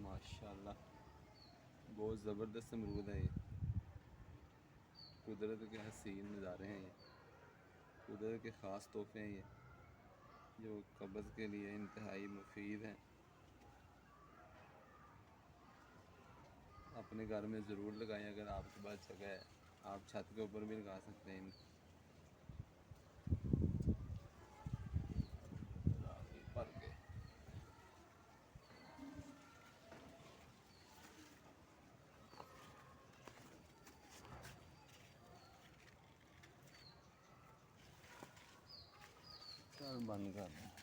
माशाल्लाह बहुत ज़बरदस्त अमरूद है ये। कुदरत के हसीन नज़ारे हैं ये, कुदरत के ख़ास तोहफे हैं ये, जो कब्ज़ के लिए इंतहाई मुफीद हैं। अपने घर में ज़रूर लगाएं अगर आपके पास जगह है। आप छत के ऊपर भी लगा सकते हैं इनको। भर के चल बंद कर दें।